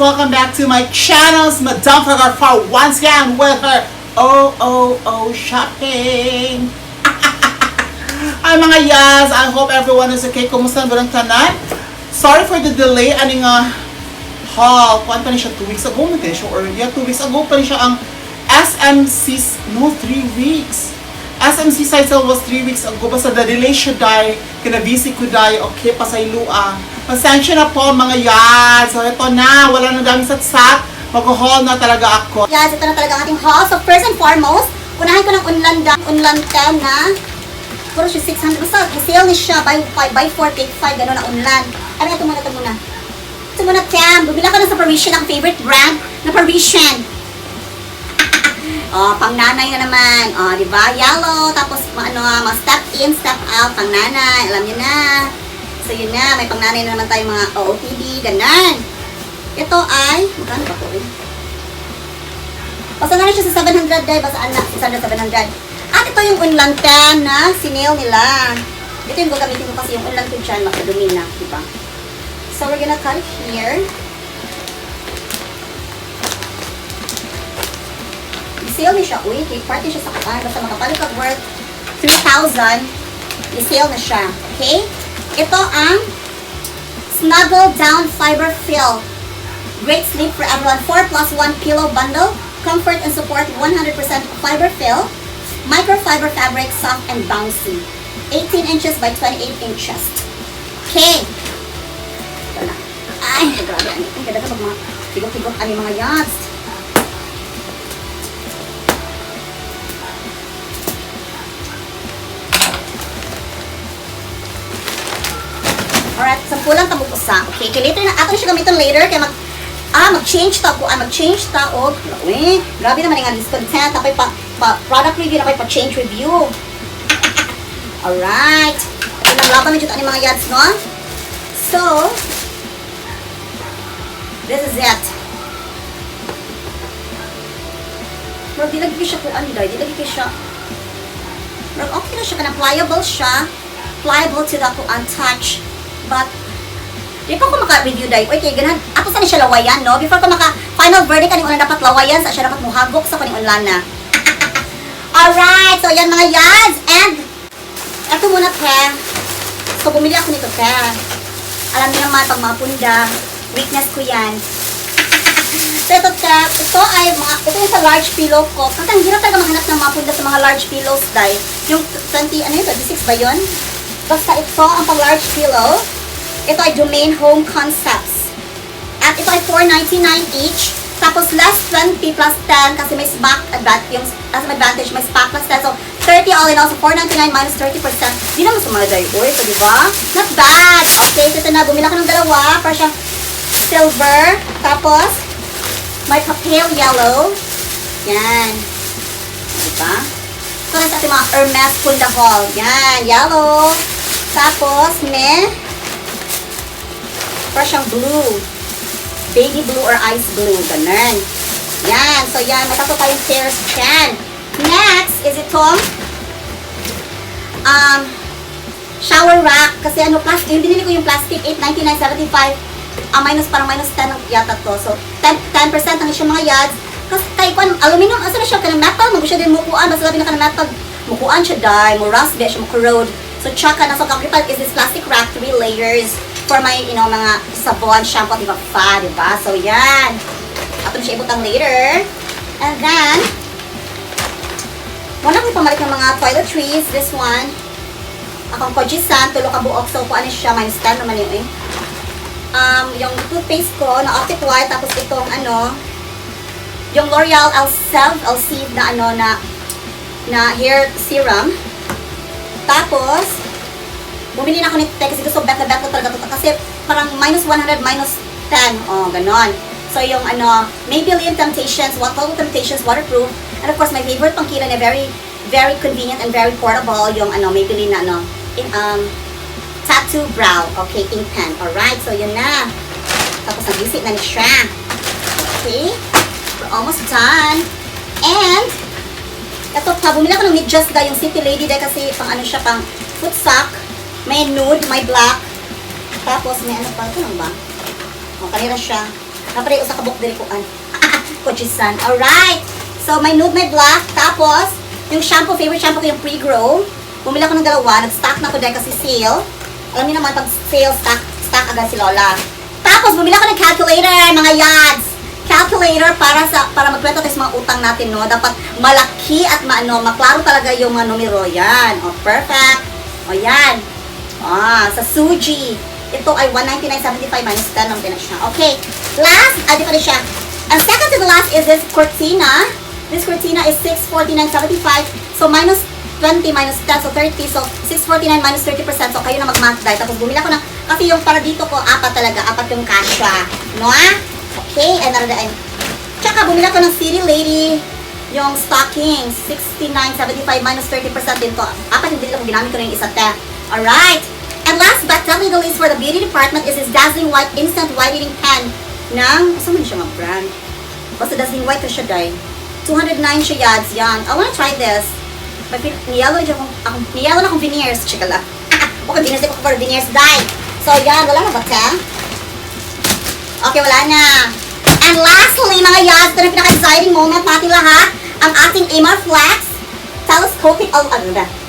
welcome back to my channels. Madam Photographer once again with her shopping. Ay mga yas, I hope everyone is okay. Kumusta ba ang tanan? Sorry for the delay. Aning haul. Kuan pa ni siya 2 weeks ago na siya, or 2 weeks ago pa ni siya ang SMC, no, 3 weeks. SMC cycle was 3 weeks ago. Basta the delay siya dahil kinabisi ko dahil okay pa sa ilua. Pasensya na po mga yan. So ito na, wala na daming satsat. Mag-haul na talaga ako. Yes, ito na talaga ang ating haul. So first and foremost, unahin ko ng unlan 10 na puro siya 600. Basta sale ni siya by 4, take 5, gano'n na unlan. Ano ito muna, ito muna. Ito muna 10. Bumila ko na sa Parisian, ang favorite brand na Parisian. Pang nanay na naman. Di ba? Yellow, tapos step in, step out, pang nanay. Alam niyo na. So yun na, may pang nanay na naman tayo mga OOTD, ganun. Ito ay, magkano ba ito eh? Basta na rin siya sa 700 day, basta anak, 600, 700. At ito yung unlan 10 na sinale nila. Ito yung gagamitin ko kasi yung unlan ko dyan, makadumi na, di ba? So we're gonna cut it here. I-sale niya siya, uy, party siya sa kapan, basta makapalit ka worth 3,000, i-sale na siya, okay? Ito ang Snuggle Down Fiber Fill. Great sleep for everyone. 4+1 pillow bundle. Comfort and support 100% fiber fill. Microfiber fabric, soft and bouncy. 18 inches by 28 inches. Okay. Ito na. Ay, grabe. Ang ganda ka mga tigok-tigok ani mga yads. Alright, sampulang tabog usa. Okay, kaya later na, ato na siya gamitin later, kaya mag-change ta ko, mag-change ta, grabe naman yung discontent, tapay product review, tapay change review. Alright, ito lang laban medyo ani mga yads, no? So, this is it. Bro, di lagi siya kuan, di lagi siya. Bro, okay na siya, kana pliable siya, pliable to the touch. But, di pa ako maka-review dahil, okay, ganun, ako saan siya lawayan, no? Before ko maka-final verdict, kaning unang dapat lawayan, sa siya dapat muhagok sa kaning unlan na. Alright, so yan mga yads, and, eto muna, te. So, bumili ako nito, te. Alam niyo naman, pag mga punda, weakness ko yan. So, ito, te, ito yung sa large pillow ko. Kasi ang hirap talaga maghanap ng mga punda sa mga large pillows, dahil, yung 20, ano yun, 26 ba yun? Basta ito, ang pang-large pillow. Ito ay Domain Home Concepts. At ito ay $4.99 each. Tapos less 20 plus 10 kasi may SPAC advantage, may SPAC plus 10. So, 30 all in all. So, $4.99 minus 30%. Di naman sumaday. Uy, ito diba? Not bad. Okay, so ito na. Bumila ko ng dalawa. Para siyang silver. Tapos, may pale yellow. Yan. Diba? Ito na sa ating mga Hermes Punda Hall. Yan, yellow. Tapos, may para siyang blue. Baby blue or ice blue. Ganun. Yan. So, yan. May tatlo tayong pairs dyan. Next is itong shower rack. Kasi plastic. Yung binili ko yung plastic. $8.99.75. Parang minus 10 ang yata to. So, 10% ang siya mga yads. Kasi kay aluminum. Asa na siya? Kanang metal. Mag siya din mukuan. Basta labi na kanang metal. Mukuan siya dahil. Mo rust. Siya mo corrode. So, tsaka na. So, kakripan is this plastic rack. 3 layers. For my, mga sabon, shampoo, diba, diba? So, yan. Ato na siya ibutang later. And then, wala ko pamalik ng mga toiletries. This one, akong Kojisan, tulo ka buok. So, kung ano siya, minus 10 naman yun eh. Yung toothpaste ko, na Optic White, tapos itong, yung L'Oreal Elsive na, na hair serum. Tapos, bumili na ako nito kasi gusto bet na talaga ito. Kasi parang minus 100, minus 10. Ganon. So, yung Maybelline Temptations, Total Temptations Waterproof. And of course, my favorite pang kila na very, very convenient and very portable. Yung Maybelline na Tattoo Brow. Okay, ink pen. Alright, so yun na. Tapos nag-visit na ni siya. Okay. We're almost done. And, ito pa, bumili ako ng medyas yung City Lady kasi pang siya, pang foot sock. May nude, may black. Tapos may pa. Ito lang ba? Kanina siya. Kapag usa ka book diri ko an. Kochisan. Alright. So, may nude, may black. Tapos, yung shampoo, favorite shampoo ko yung pre-grow. Bumili ako ng dalawa. Nag-stock na ko dahil kasi sale. Alam niyo naman, pag sale, stock agad si Lola. Tapos, bumili ako ng calculator, mga yads. Calculator para magkwento tayo sa mga utang natin, no? Dapat malaki at maklaro talaga yung mga numero. Yan. O, perfect. O, yan. Sa Suji. Ito ay 199.75 minus 10 ng pinag siya. Okay. Last, di pa rin siya. And second to the last is this Cortina. This Cortina is 649.75. So, minus 20 minus 10, so 30. So, 649 minus 30%. So, kayo na mag-math dahil. Tapos, bumili ako ng, kasi yung para dito ko, apat yung kasha. No, Okay, and tsaka, bumili ako ng City Lady, yung stocking, 69.75 minus 30% din to. Apat yung din ako ginamit ko na yung isa te. Alright. And last but definitely the least for the beauty department is this Dazzling White Instant Whitening Pen ng, saan man siya mag-brand? Basta Dazzling White ko siya dahil. 209 siya yads, yan. I wanna try this. Niyelo na akong veneers. Chika lang. Okay, veneers ko for veneers dye. So, yan. Wala na ba, te? Okay, wala na. And lastly, mga yads, ito na pinaka-exciting moment natin lahat. Ang ating Imarflex telescopic,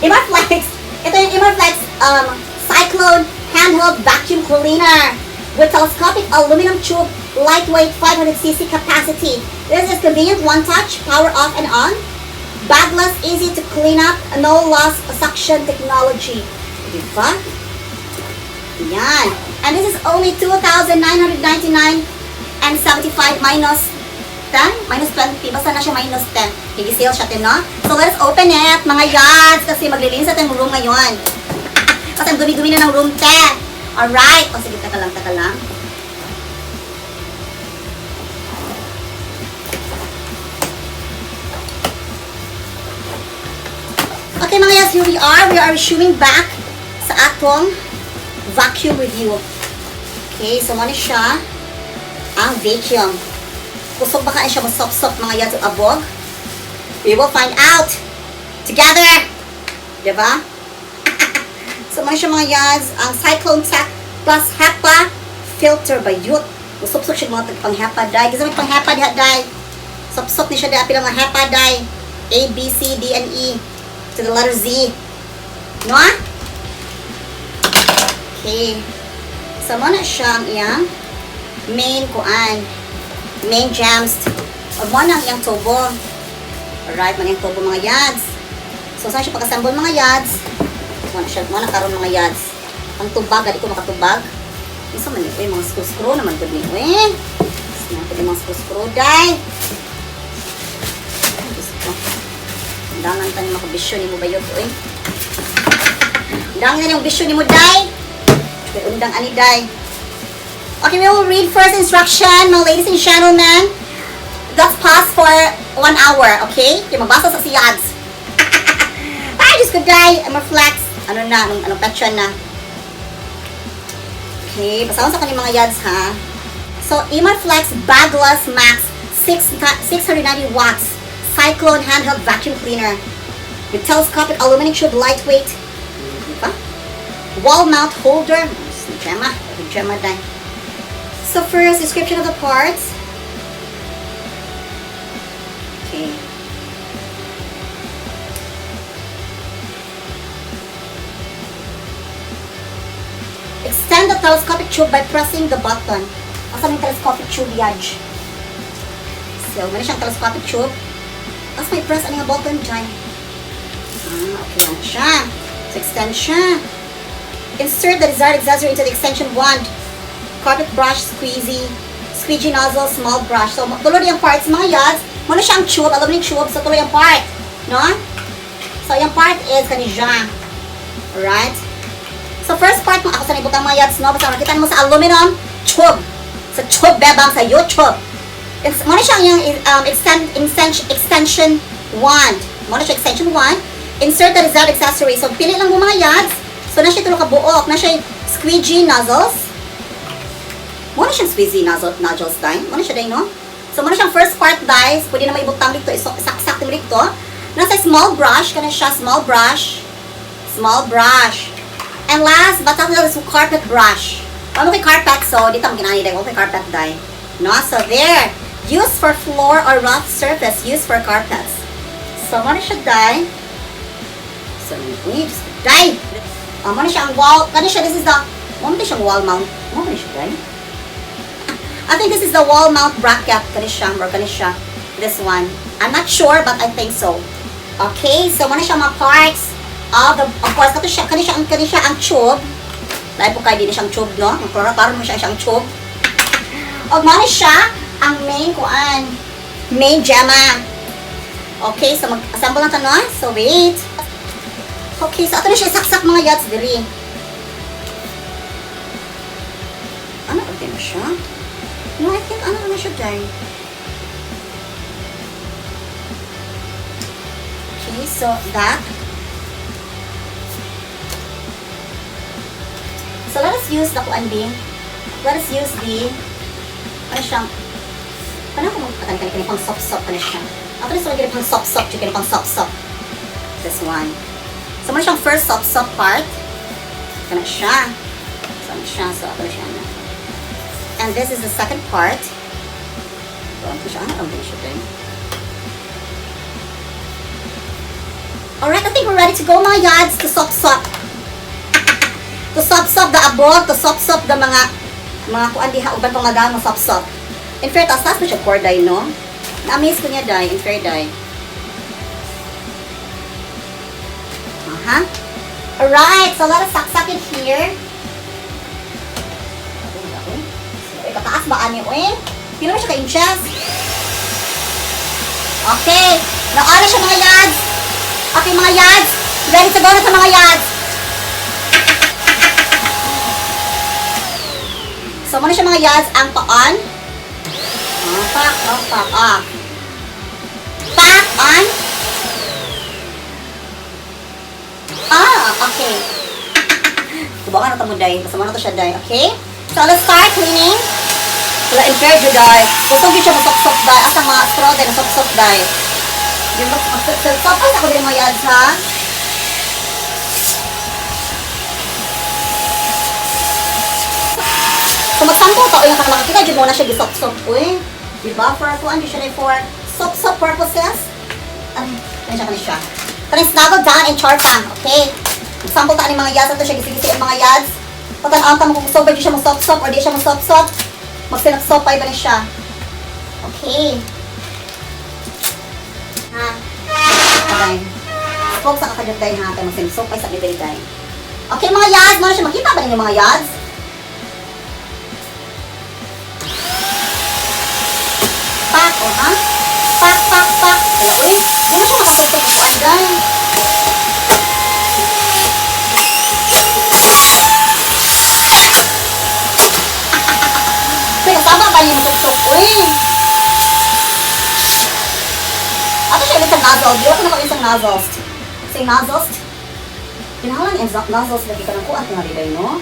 Imarflex. Ito yung Imarflex Cyclone handheld vacuum cleaner with telescopic aluminum tube, lightweight 500cc capacity. This is convenient one-touch, power off and on. Bagless, easy to clean up, no loss suction technology. Diba? Yan. And this is only 2,999 and 75 minus 10, minus 20. Basta na siya minus 10. Higi-sale siya no? So let's open it, mga yads, kasi maglilinis natin yung room ngayon. Kasi ang dumi-dumi na ng room 10. Alright. O sige, taka lang. Okay mga yads, here we are. We are resuming back sa atong vacuum review. Okay, so muna siya ang vacuum. Kusog baka siya masop-sop mga yads abog. We will find out together. Diba? So muna siya mga yads, ang Cyclone Tech plus HEPA filter bayut. Usop-sop siya mga pang HEPA dye. Kasi may pang HEPA dye. Sop-sop ni siya dye. Apil mga HEPA dye. A, B, C, D, and E. To the letter Z. No? Okay. So muna siya ang iyang main jams. O muna ang iyang tubo. Alright, muna yung tubo mga yads. So saan siya pagkasambol mga yads? Muna karon mga yads. Ang tubag, di ko makatubag. Isa man yung mga screw naman ko din. Sinapit yung mga screw dahil. Dangan tayo makabisyo ni mo ba yun? Dangan yung bisyo ni mo dahil. Undang ani dahil. Okay, we will read first instruction, mga ladies and gentlemen. Let's pause for 1 hour, okay? Yung magbasa sa si yads. Ay, Diyos ko dahil. Imarflex. Anong petron na? Okay, basahan sa kanyang mga yads, ha? So, Imarflex Bagless Max 690 watts Cyclone handheld vacuum cleaner with telescopic aluminum tube, lightweight, wall mount holder. Gemma dahil. So, first, description of the parts. Okay. Extend the telescopic tube by pressing the button. Asan yung telescopic tube, Yaj? So, muna siyang telescopic tube. Tapos may press ang button dyan. Okay lang siya. So, extend siya. Insert the desired accessory into the extension wand. Carpet brush, squeegee nozzle, small brush. So, tuloy yung parts, mga yads. Muna siyang tube, aluminum tube. So, tuloy yung part. No? So, yung part is kanija. Alright? So, first part mo, ako sa nibutang mga yads, no? Basta makita mo sa aluminum tube. Sa tube, bebang, sa YouTube. Muna siyang yung extension wand. Muna siya extension wand. Insert the desired accessory. So, pili lang mo mga yads. So, na siya tulong kabuok. Na siya squeegee nozzles. Muna siyang squeegee nozzles dahil. Muna siya dahil, no? So, muna siyang first part dahil. Pwede na maibutang dito. Sakto mo dito. Nasa small brush. Kana siya, small brush. Small brush. And last, but not is carpet brush. Ano kay carpet? So, dito ang ginani dahil. Okay, carpet dahil. No, so there. Used for floor or rough surface. Used for carpets. So, mo na siya dye. So, we just dye. Mo na siya ang wall. Kani siya, this is the, mo na siyang wall mount. Mo na siya dye. I think this is the wall mount bracket. Kani siya, or kani siya. This one. I'm not sure, but I think so. Okay, so mo na siya mga parts. Of course, kani siya ang tube. Dahil po kayo din siyang tube, no? Parang mo siya siyang tube. O, mo na siya ang main gemma. Okay, so mag-assemble lang ito, no? So, wait. Okay, so ito na siya saksak mga yachts diri. Ano okay na siya? No, I think ano na siya dahil. Okay, so that. So let us use the kuan-bing. Let us use the ano siyang paano ko magkakani pang sop-sop ano siya. Ako rin sa pang sop-sop, chicken pang sop-sop. This one. So muna siyang first sop-sop part. Ito na siya. So ano siya. So ito siya na. And this is the second part. So ano siya. Ano din siya din. Alright, I think we're ready to go mga yads to sop-sop. To sop-sop the above, to sop-sop the mga kuan diha uban pang madam sop-sop. In fair, tas mo siya core dye, no? Na-amaze ko niya dye, in fair dye. Alright, so let us saksak it here. Kataas ba ani oy? Pila ba siya ka-inches? Okay, na-on siya mga yads. Okay mga yads, ready to go na sa mga yads. So, muna siya mga yads ang pa-on. Pack, Pack on. Okay. Subukan na ito mo, day. Basta mo na ito siya, day. Okay? So, let's start cleaning. Wala, impaired yun, day. Gusto ko siya masok-sok, day. Asa mga straw, day. Masok-sok, day. Tapos ako din mga yads, ha? So, magsampo ta. O, yung makakita, dyan muna siya gisop-sop. Uy, diba? For sop-sop purposes. Ano siya? Kani snuggle down and charpang. Okay? Magsampo ta ni mga yads. Ito siya gisi-gisi ang mga yads. Patan-ang ta mo kung gusto ba siya masop-sop or di siya masop-sop. Magsinap-sopay ba na siya? Okay. Ha? Okay. Spoke sa kakadot dahil ha. Kaya magsinap-sopay sa bibili dahil. Okay mga yads. Muna siya. Makita ba ninyo mga yads? Pak, o ha? Pak. Uy, di mo siya makatutok ang pandan. Pero kasama ba niyo matutok? Uy! Ato siya isang nozzle. Di ako na isang nozzles. Isang nozzles. Pinahalan yung nozzles lagi ka ng kuat nga riday, no?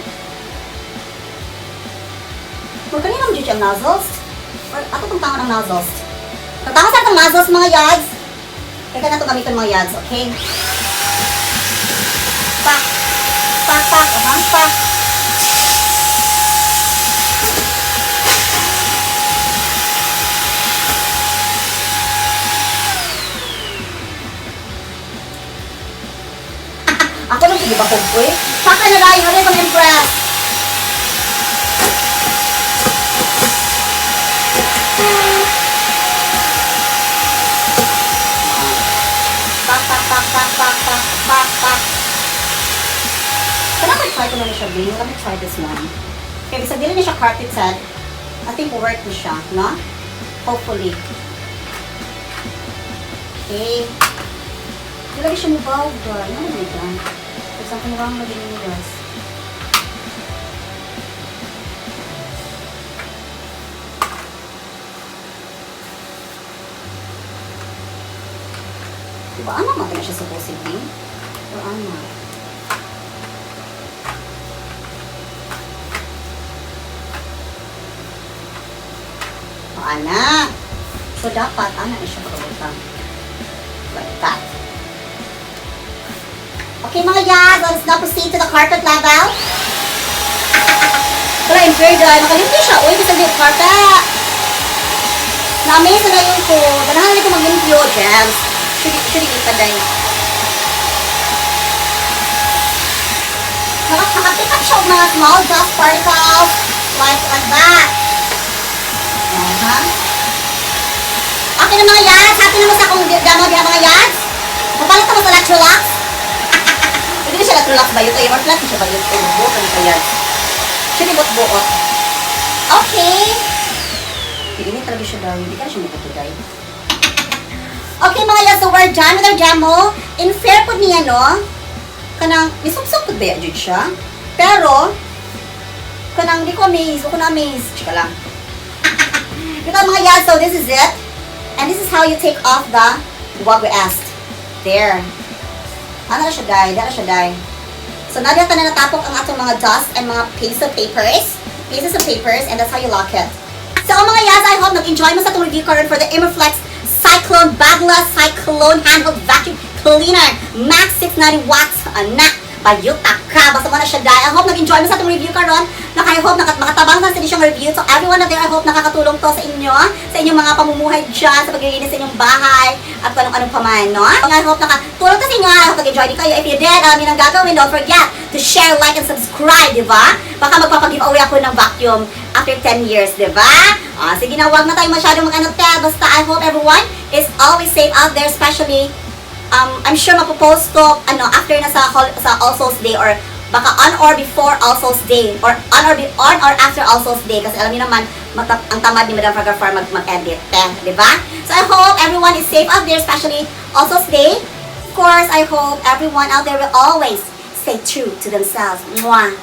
Magkanina mo dito yung nozzles? Or ato itong tangan ng nozzles? Tatanga sa itong nozzles mga yads. Kaya na ito gamitin mga yads, okay? Pak. Pak. Ako lang sige ba kong po eh? Saka na rin, hali ko na-impress. Pak. Kaya try ko na siya, Bing. Let me try this one. Okay, bisa dili na siya carpet set. I think work na siya, no? Hopefully. Okay. Hindi lagi siya mubaw, girl. Ano na dyan? There's something wrong with the noodles. Diba, ano naman na siya supposedly? Or ano? O, ana. So, dapat, ana na siya pagkabutang. Like that. Okay, mga yads, let's now proceed to the carpet level. Wala, in fair dry. Makalimpi siya. Uy, bisa yung carpet. Na-amaze na yun ko. Ganahan na ko mag-limpyo, gems. Should kita day. Nakapick up siya mga small dust particles. Like that. Okay na mga yads. Happy naman sa akong demo diha mga yads. Mapalit ka mo sa Electrolux. Hindi na siya Electrolux ba yun? Imarflex siya ba yun? Buot ka mga yads. Siya ni buot. Okay. Hindi na talaga siya daw. Hindi ka na siya magpatuday. Okay mga yads. So we're done with our demo. In fair po niya no. Kanang, nisupsup po ba yun siya? Pero, kanang di ko amaze. Huwag ko na amaze. Chika lang. Ito mga yads. So this is it. And this is how you take off the what we asked. There. Ano na siya, guy? Dara siya, guy. So, na natapok ang atong mga dust and mga pieces of papers, and that's how you lock it. So, mga yas, I hope nag-enjoy mo sa itong review karon for the Imarflex Cyclone Bagless Cyclone Handheld Vacuum Cleaner. Max 690 watts. Anak. Bayuta ka. Basta mo na siya, guy. I hope nag-enjoy mo sa itong review karon. I hope makatabang sa siyang review. So, everyone out there, I hope nakakatulong to sa inyo. Sa inyong mga pamumuhay dyan, sa paglilinis sa inyong bahay, at kung anong pa man, no? I hope nakatulong to sa inyo. I hope nag-enjoy din kayo. If you did, alam nyo nang gagawin. Don't forget to share, like, and subscribe, di ba? Baka magpapag-giveaway ako ng vacuum after 10 years, di ba? Sige na, huwag na tayo masyadong mag-anotel. Basta, I hope everyone is always safe out there, especially I'm sure mapopost to after na sa All Souls Day or baka on or before All Souls Day or on or after All Souls Day kasi alam niyo naman ang tamad ni Madam Photographer mag-edit, di ba? So I hope everyone is safe out there, especially All Souls Day. Of course, I hope everyone out there will always stay true to themselves. Mwah!